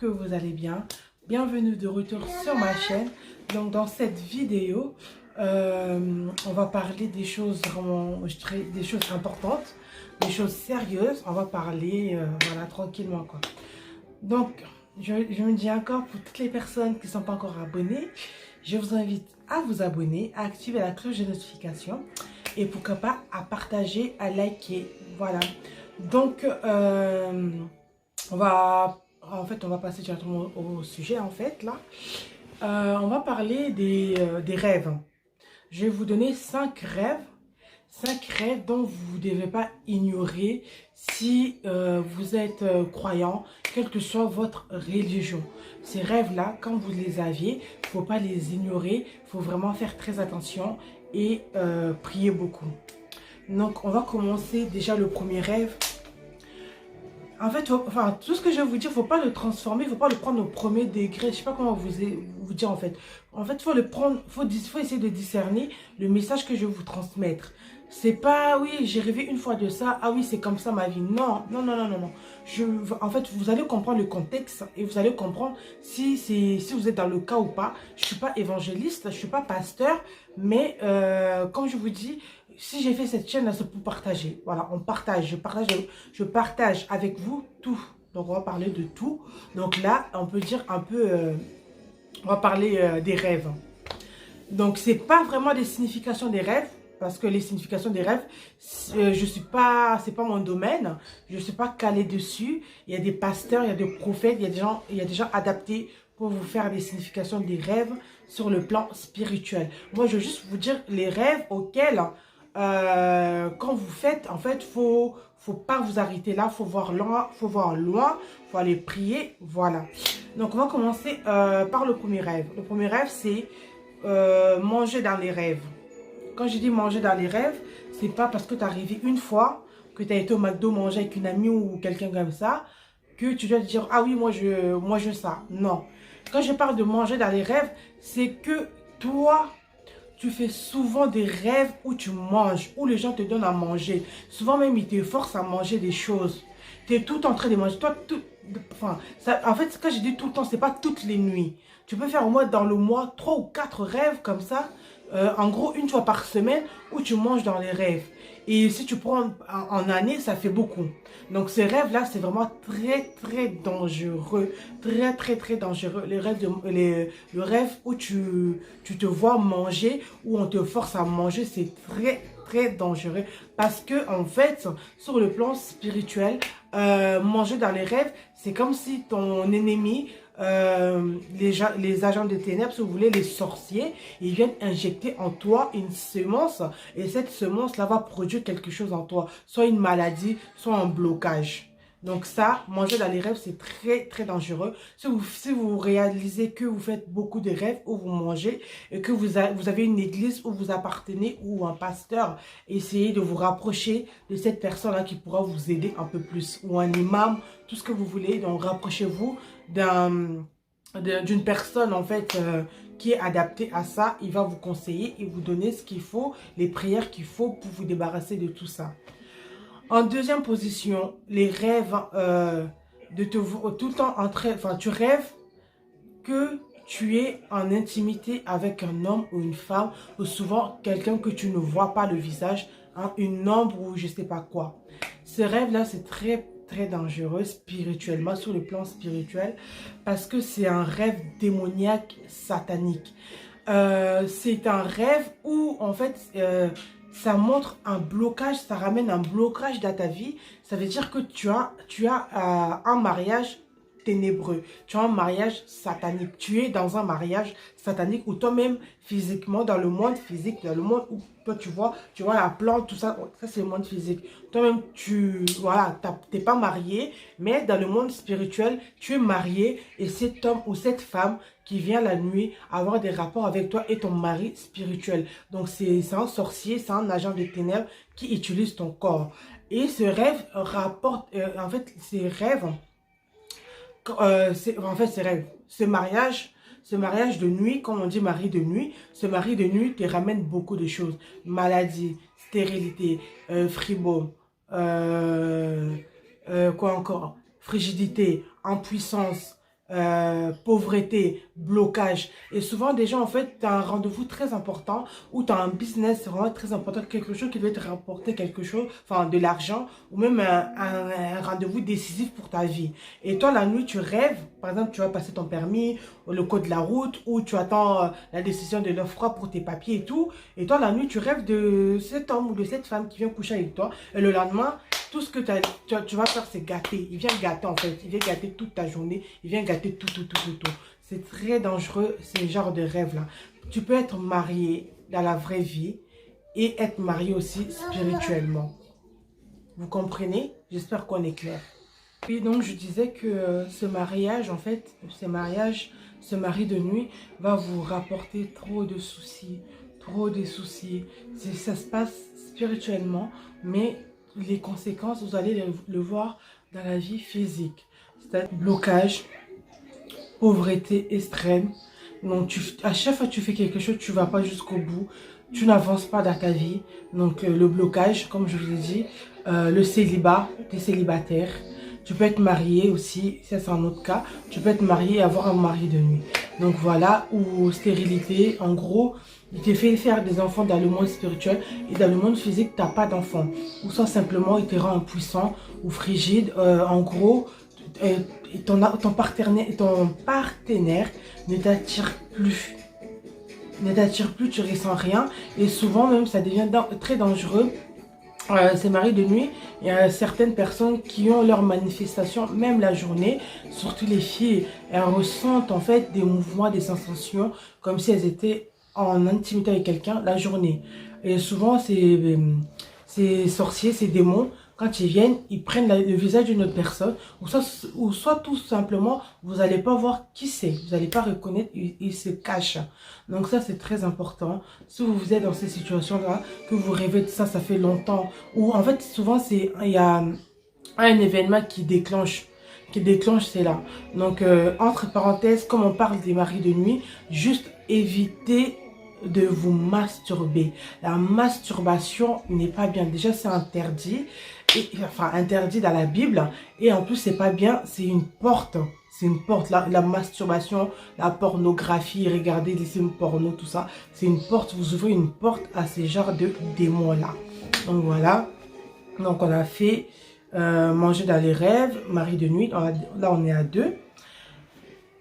Que vous allez bien. Bienvenue de retour sur ma chaîne. Donc dans cette vidéo, on va parler des choses vraiment, des choses importantes, des choses sérieuses. On va parler, voilà, tranquillement quoi. Donc, je me dis encore pour toutes les personnes qui ne sont pas encore abonnées, je vous invite à vous abonner, à activer la cloche de notification et pourquoi pas à partager, à liker. Voilà. Donc, on va passer directement au sujet en fait là. On va parler des rêves. Je vais vous donner 5 rêves dont vous ne devez pas ignorer si vous êtes croyant, quelle que soit votre religion. Ces rêves-là, quand vous les aviez, il ne faut pas les ignorer, il faut vraiment faire très attention et prier beaucoup. Donc on va commencer déjà le premier rêve. En fait, tout ce que je vais vous dire, il ne faut pas le transformer, il ne faut pas le prendre au premier degré. Je ne sais pas comment vous dire en fait. En fait, il faut le prendre, faut essayer de discerner le message que je vais vous transmettre. C'est pas, oui, j'ai rêvé une fois de ça, ah oui, c'est comme ça ma vie. Non, non, non, non, non, non. En fait, vous allez comprendre le contexte et vous allez comprendre si vous êtes dans le cas ou pas. Je ne suis pas évangéliste, je ne suis pas pasteur, mais comme je vous dis, si j'ai fait cette chaîne là, c'est pour partager. Voilà, on partage, je partage avec vous tout. Donc on va parler de tout. Donc là, on peut dire un peu, on va parler des rêves. Donc c'est pas vraiment des significations des rêves, parce que les significations des rêves, je suis pas, c'est pas mon domaine. Je suis pas calée dessus. Il y a des pasteurs, il y a des prophètes, il y a des gens adaptés pour vous faire des significations des rêves sur le plan spirituel. Moi, je veux juste vous dire les rêves auxquels quand vous faites, en fait, faut pas vous arrêter là, faut aller prier, voilà. Donc, on va commencer par le premier rêve. Le premier rêve, c'est manger dans les rêves. Quand je dis manger dans les rêves, c'est pas parce que tu es arrivé une fois, que tu as été au McDo manger avec une amie ou quelqu'un comme ça, que tu dois te dire, ah oui, moi je ça. Non. Quand je parle de manger dans les rêves, c'est que toi, tu fais souvent des rêves où tu manges, où les gens te donnent à manger. Souvent même, ils te forcent à manger des choses. Tu es tout en train de manger. Toi, enfin, en fait, quand je dis tout le temps, c'est pas toutes les nuits. Tu peux faire au moins dans le mois 3 ou 4 rêves comme ça. En gros, une fois par semaine où tu manges dans les rêves. Et si tu prends en année, ça fait beaucoup. Donc ces rêves-là, c'est vraiment très, très dangereux. Très, très, très dangereux. Le rêve où tu te vois manger, où on te force à manger, c'est très, très dangereux. Parce que, en fait, sur le plan spirituel, manger dans les rêves, c'est comme si ton ennemi, les agents des ténèbres, si vous voulez, les sorciers, ils viennent injecter en toi une semence et cette semence-là va produire quelque chose en toi, soit une maladie, soit un blocage. Donc ça, manger dans les rêves, c'est très, très dangereux. Si vous réalisez que vous faites beaucoup de rêves où vous mangez et que vous avez une église où vous appartenez ou un pasteur, essayez de vous rapprocher de cette personne-là qui pourra vous aider un peu plus. Ou un imam, tout ce que vous voulez. Donc rapprochez-vous d'une personne en fait qui est adaptée à ça. Il va vous conseiller et vous donner ce qu'il faut, les prières qu'il faut pour vous débarrasser de tout ça. En deuxième position, les rêves de te voir tout le temps en train, enfin tu rêves que tu es en intimité avec un homme ou une femme, ou souvent quelqu'un que tu ne vois pas le visage, hein, une ombre ou je sais pas quoi. Ce rêve-là, c'est très très dangereux spirituellement, sur le plan spirituel, parce que c'est un rêve démoniaque satanique. C'est un rêve où en fait ça montre un blocage, ça ramène un blocage dans ta vie. Ça veut dire que tu as un mariage ténébreux. Tu as un mariage satanique. Tu es dans un mariage satanique où toi-même, physiquement, dans le monde physique, dans le monde où toi tu vois la plante, tout ça, ça c'est le monde physique. Toi-même, voilà, t'es pas marié, mais dans le monde spirituel, tu es marié et cet homme ou cette femme qui vient la nuit avoir des rapports avec toi et ton mari spirituel. Donc c'est un sorcier, c'est un agent de ténèbres qui utilise ton corps. Et ce rêve rapporte, en fait, ces rêves en fait, ces rêves, ce mariage de nuit, comme on dit mari de nuit, ce mari de nuit te ramène beaucoup de choses. Maladie, stérilité, fribome, quoi encore? Frigidité, impuissance, pauvreté, blocage. Et souvent, des gens, en fait, tu as un rendez-vous très important ou tu as un business vraiment très important, quelque chose qui veut te rapporter quelque chose, enfin de l'argent ou même un rendez-vous décisif pour ta vie. Et toi, la nuit, tu rêves, par exemple, tu vas passer ton permis, le code de la route ou tu attends la décision de l'OFPRA pour tes papiers et tout. Et toi, la nuit, tu rêves de cet homme ou de cette femme qui vient coucher avec toi. Et le lendemain, tout ce que tu vas faire, c'est gâter. Il vient gâter, en fait. Il vient gâter toute ta journée. Il vient gâter tout. C'est très dangereux, ce genre de rêve-là. Tu peux être marié dans la vraie vie et être marié aussi spirituellement. Vous comprenez? J'espère qu'on est clair. Puis donc, je disais que ce mariage, en fait, ce mari de nuit va vous rapporter trop de soucis. Trop de soucis. Ça se passe spirituellement, mais les conséquences, vous allez le voir dans la vie physique. C'est-à-dire blocage, pauvreté extrême. Donc, à chaque fois que tu fais quelque chose, tu ne vas pas jusqu'au bout. Tu n'avances pas dans ta vie. Donc, le blocage, comme je vous ai dit, le célibat, tu es célibataire. Tu peux être marié aussi, ça c'est un autre cas. Tu peux être marié et avoir un mari de nuit. Donc voilà, ou stérilité, en gros, il te fait faire des enfants dans le monde spirituel et dans le monde physique, tu n'as pas d'enfants. Ou soit simplement, il te rend impuissant ou frigide. En gros, ton partenaire ne t'attire plus. Ne t'attire plus, tu ressens rien. Et souvent même, ça devient très dangereux. Ces maris de nuit, il y a certaines personnes qui ont leur manifestation même la journée, surtout les filles, elles ressentent en fait des mouvements, des sensations comme si elles étaient en intimité avec quelqu'un la journée. Et souvent ces sorciers, ces démons, quand ils viennent, ils prennent le visage d'une autre personne ou soit tout simplement, vous n'allez pas voir qui c'est, vous n'allez pas reconnaître, il se cache. Donc ça, c'est très important. Si vous êtes dans ces situations-là, que vous rêvez de ça, ça fait longtemps. Ou en fait, souvent, il y a un événement qui déclenche c'est là. Donc, entre parenthèses, comme on parle des maris de nuit, juste évitez de vous masturber. La masturbation n'est pas bien. Déjà, c'est interdit. Enfin, interdit dans la Bible. Et en plus, c'est pas bien. C'est une porte. C'est une porte. La masturbation, la pornographie, regarder des films porno, tout ça. C'est une porte. Vous ouvrez une porte à ces genres de démons-là. Donc, voilà. Donc, on a fait manger dans les rêves, mari de nuit. Là, on est à 2.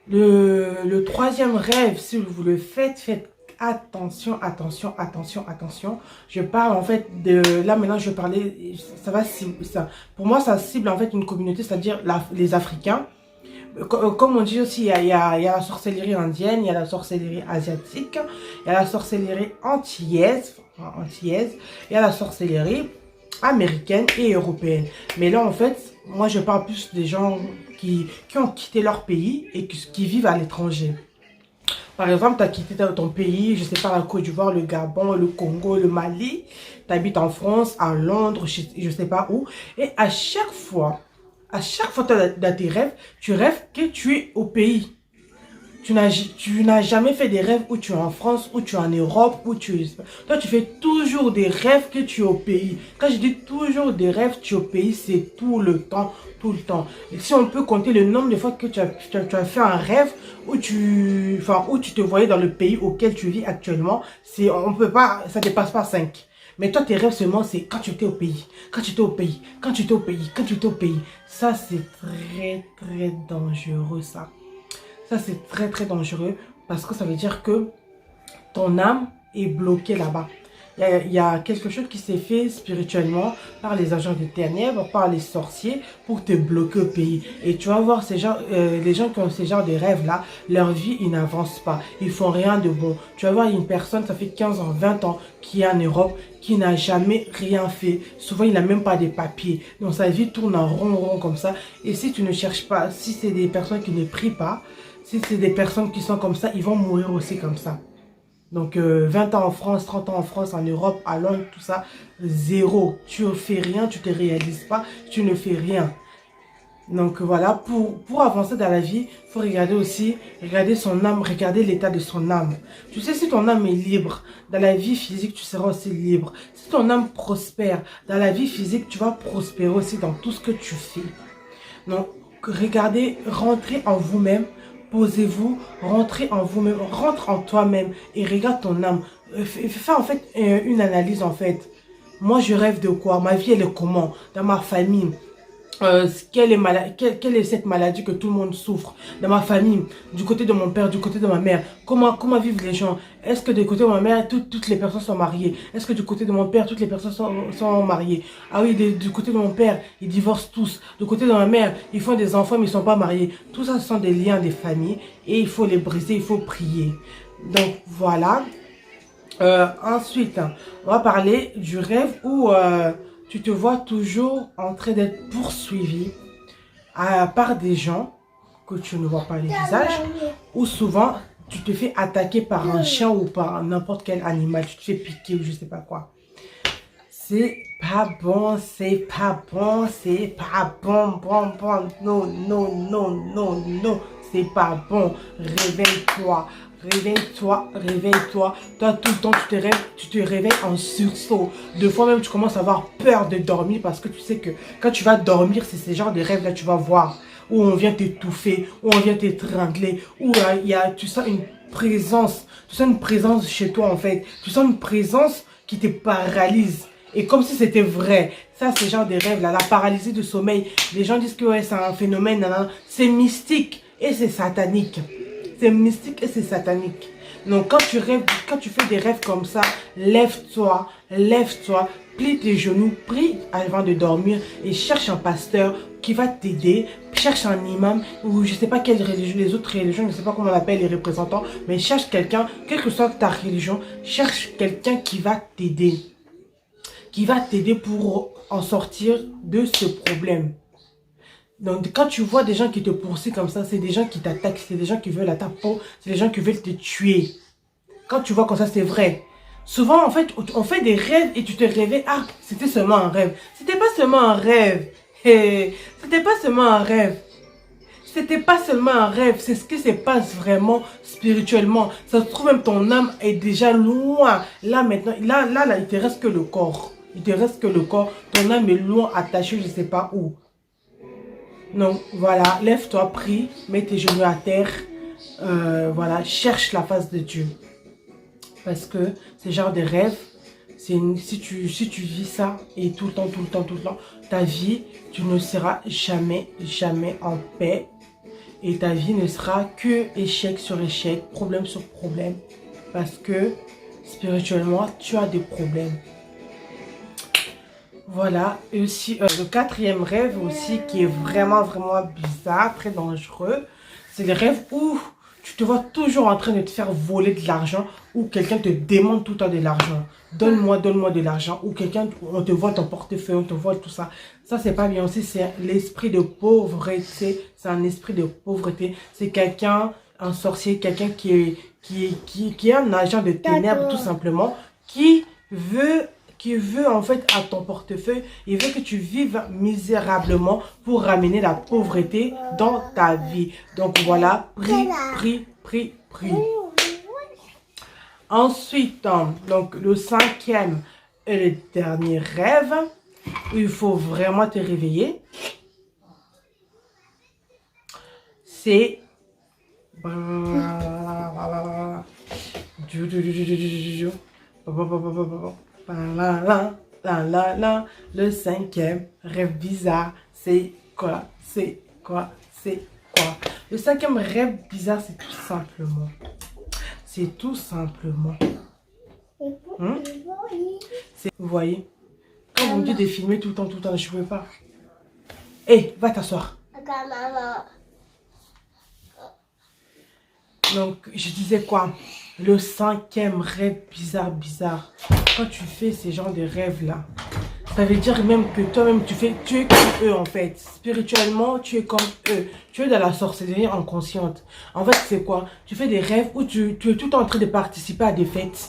Le troisième rêve, si vous le faites attention. Je parle en fait de... Là maintenant je vais parler... pour moi ça cible en fait une communauté, c'est-à-dire les Africains. Comme on dit aussi, il y a la sorcellerie indienne, il y a la sorcellerie asiatique, il y a la sorcellerie antillaise, il y a la sorcellerie américaine et européenne. Mais là en fait, moi je parle plus des gens qui ont quitté leur pays et qui vivent à l'étranger. Par exemple, tu as quitté ton pays, je sais pas, la Côte d'Ivoire, le Gabon, le Congo, le Mali. Tu habites en France, à Londres, je sais pas où. Et à chaque fois dans tes rêves, tu rêves que tu es au pays. Tu n'as jamais fait des rêves où tu es en France, où tu es en Europe, où tu es... Toi, tu fais toujours des rêves que tu es au pays. Quand je dis toujours des rêves, tu es au pays, c'est tout le temps, tout le temps. Et si on peut compter le nombre de fois que tu as fait un rêve où tu te voyais dans le pays auquel tu vis actuellement, on peut pas, ça dépasse pas 5. Mais toi, tes rêves seulement, c'est quand tu étais au pays, quand tu étais au pays, quand tu étais au pays, quand tu étais au pays. Ça, c'est très, très dangereux, ça. Ça, c'est très, très dangereux parce que ça veut dire que ton âme est bloquée là-bas. Il y a quelque chose qui s'est fait spirituellement par les agents des ténèbres, par les sorciers pour te bloquer au pays. Et tu vas voir les gens qui ont ce genre de rêves-là, leur vie, ils n'avancent pas. Ils font rien de bon. Tu vas voir une personne, ça fait 15 ans, 20 ans, qui est en Europe, qui n'a jamais rien fait. Souvent, il n'a même pas de papiers. Donc, sa vie tourne en rond comme ça. Et si tu ne cherches pas, si c'est des personnes qui ne prient pas, si c'est des personnes qui sont comme ça, ils vont mourir aussi comme ça. Donc, 20 ans en France, 30 ans en France, en Europe, à Londres, tout ça, zéro. Tu ne fais rien, tu ne te réalises pas, tu ne fais rien. Donc, voilà, pour avancer dans la vie, il faut regarder son âme, regarder l'état de son âme. Tu sais, si ton âme est libre, dans la vie physique, tu seras aussi libre. Si ton âme prospère, dans la vie physique, tu vas prospérer aussi dans tout ce que tu fais. Donc, regardez, rentrez en vous-même, posez-vous, rentrez en vous-même, rentre en toi-même et regarde ton âme. Fais en fait une analyse en fait. Moi je rêve de quoi? Ma vie elle est comment? Dans ma famille? Quelle est cette maladie que tout le monde souffre dans ma famille, du côté de mon père, du côté de ma mère, comment vivent les gens? Est-ce que du côté de ma mère, toutes les personnes sont mariées? Est-ce que du côté de mon père, toutes les personnes sont mariées? Ah oui, du côté de mon père, ils divorcent tous. Du côté de ma mère, ils font des enfants mais ils ne sont pas mariés. Tout ça, ce sont des liens des familles et il faut les briser, il faut prier. Donc voilà. Ensuite, on va parler du rêve où tu te vois toujours en train d'être poursuivi par des gens que tu ne vois pas les visages, ou souvent tu te fais attaquer par un chien ou par n'importe quel animal, tu te fais piquer ou je sais pas quoi. C'est pas bon, c'est pas bon, c'est pas bon, bon, non, non, non, non, non, c'est pas bon, réveille-toi. Réveille-toi, réveille-toi. Toi, tout le temps, tu te réveilles en sursaut. Deux fois même, tu commences à avoir peur de dormir parce que tu sais que quand tu vas dormir, c'est ce genre de rêve-là que tu vas voir. Où on vient t'étouffer, où on vient t'étrangler, où tu sens une présence. Tu sens une présence chez toi, en fait. Tu sens une présence qui te paralyse. Et comme si c'était vrai. Ça, c'est genre de rêves-là. La paralysie du sommeil. Les gens disent que ouais, c'est un phénomène. C'est mystique et c'est satanique. C'est mystique et c'est satanique. Donc quand tu rêves, quand tu fais des rêves comme ça, lève-toi, lève-toi, plie tes genoux, prie avant de dormir et cherche un pasteur qui va t'aider, cherche un imam ou je sais pas quelle religion, les autres religions, je ne sais pas comment on appelle les représentants, mais cherche quelqu'un, quelle que soit ta religion, cherche quelqu'un qui va t'aider. Qui va t'aider pour en sortir de ce problème. Donc, quand tu vois des gens qui te poursuivent comme ça, c'est des gens qui t'attaquent, c'est des gens qui veulent à ta peau, c'est des gens qui veulent te tuer. Quand tu vois comme ça, c'est vrai. Souvent, en fait, on fait des rêves et tu te réveilles. Ah, c'était seulement un rêve. C'était pas seulement un rêve. Hey, c'était pas seulement un rêve. C'était pas seulement un rêve. C'est ce qui se passe vraiment spirituellement. Ça se trouve même ton âme est déjà loin. Là, maintenant, là, il te reste que le corps. Il te reste que le corps. Ton âme est loin, attachée, je sais pas où. Donc voilà, lève-toi, prie, mets tes genoux à terre, voilà, cherche la face de Dieu. Parce que ce genre de rêve, si tu vis ça et tout le temps, ta vie, tu ne seras jamais, jamais en paix. Et ta vie ne sera que échec sur échec, problème sur problème. Parce que spirituellement, tu as des problèmes. Voilà, et aussi le quatrième rêve aussi qui est vraiment bizarre, très dangereux. C'est les rêves où tu te vois toujours en train de te faire voler de l'argent ou quelqu'un te demande tout le temps de l'argent. Donne-moi de l'argent ou quelqu'un, on te vole ton portefeuille, on te vole tout ça. Ça c'est pas bien aussi, c'est l'esprit de pauvreté, c'est un esprit de pauvreté. C'est quelqu'un, un sorcier, quelqu'un qui est un agent de ténèbres tout simplement, qui veut en fait à ton portefeuille, il veut que tu vives misérablement pour ramener la pauvreté dans ta vie. Donc voilà, prie. Ensuite, donc le cinquième et le dernier rêve, où il faut vraiment te réveiller, c'est le cinquième rêve bizarre, c'est quoi? Le cinquième rêve bizarre, c'est tout simplement. Vous voyez? Quand vous me dites de filmer tout le temps, je ne peux pas. Hé, va t'asseoir. Donc, je disais quoi? Le cinquième rêve bizarre. Quand tu fais ces genres de rêves-là, ça veut dire même que toi-même, tu es comme eux en fait. Spirituellement, tu es comme eux. Tu es dans la sorcellerie inconsciente. En fait, c'est quoi? Tu fais des rêves où tu es tout le temps en train de participer à des fêtes.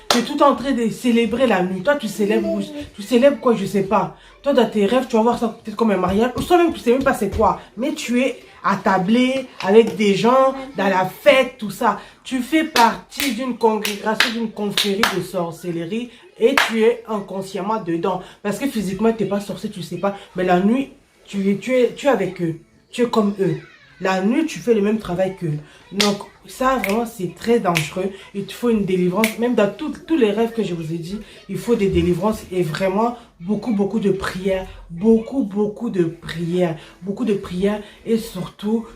Tu es tout le temps en train de célébrer la nuit. Toi, tu célèbres quoi? Je sais pas. Toi, dans tes rêves, tu vas voir ça peut-être comme un mariage. Ou toi-même, tu sais même pas c'est quoi. Mais tu es attablé avec des gens, dans la fête, tout ça. Tu fais partie d'une congrégation, d'une confrérie de sorcellerie et tu es inconsciemment dedans. Parce que physiquement, tu n'es pas sorcier, tu sais pas. Mais la nuit, tu es avec eux. tu es comme eux. La nuit, tu fais le même travail qu'eux. Donc, ça, vraiment, c'est très dangereux. Il te faut une délivrance. Même dans tous les rêves que je vous ai dit, il faut des délivrances et vraiment beaucoup de prières. Beaucoup de prières. Beaucoup de prières. Et surtout,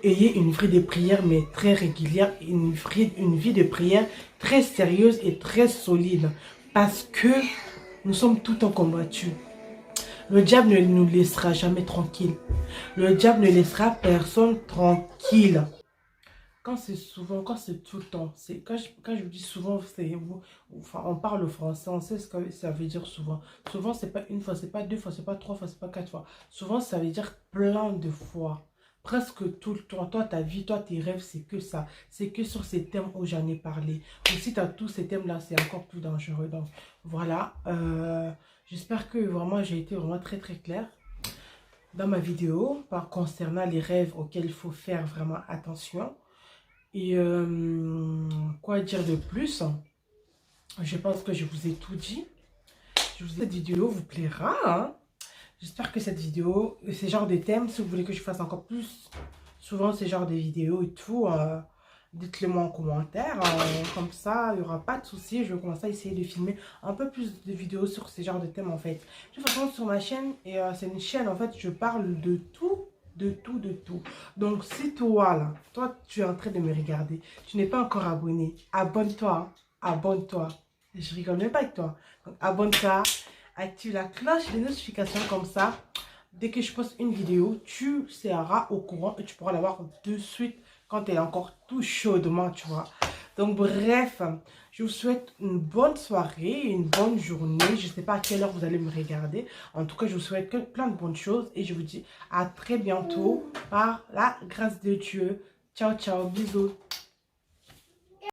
ayez une vie de prière, mais très régulière. Une vie de prière très sérieuse et très solide. Parce que nous sommes tout le temps combattus. Le diable ne nous laissera jamais tranquille. Le diable ne laissera personne tranquille. Quand c'est souvent, quand c'est tout le temps, quand je vous dis souvent, enfin, on parle français, on sait ce que ça veut dire souvent. Souvent, c'est pas une fois, c'est pas deux fois, c'est pas trois fois, c'est pas quatre fois. Souvent, ça veut dire plein de fois. Presque tout le temps. Toi, ta vie, toi, tes rêves, c'est que ça. C'est que sur ces thèmes où j'en ai parlé. Ou si tu as tous ces thèmes-là, c'est encore plus dangereux. Donc, voilà. J'espère que vraiment, j'ai été vraiment très claire dans ma vidéo concernant les rêves auxquels il faut faire vraiment attention. Et quoi dire de plus? Je pense que je vous ai tout dit. Cette vidéo vous plaira, hein? J'espère que cette vidéo, ces genres de thèmes, si vous voulez que je fasse encore plus souvent ces genres de vidéos et tout, dites-le moi en commentaire. Comme ça, il n'y aura pas de souci. Je vais commencer à essayer de filmer un peu plus de vidéos sur ces genres de thèmes en fait. De toute façon, sur ma chaîne, et c'est une chaîne en fait, je parle de tout. De tout. Donc, si toi, là, toi, tu es en train de me regarder, tu n'es pas encore abonné, abonne-toi, abonne-toi. Je rigole même pas avec toi. Donc, abonne-toi, active la cloche de notification comme ça. Dès que je poste une vidéo, tu seras au courant et tu pourras la voir de suite quand elle est encore tout chaudement, tu vois. Donc, bref, je vous souhaite une bonne soirée, une bonne journée. Je ne sais pas à quelle heure vous allez me regarder. En tout cas, je vous souhaite plein de bonnes choses. Et je vous dis à très bientôt par la grâce de Dieu. Ciao, ciao, bisous.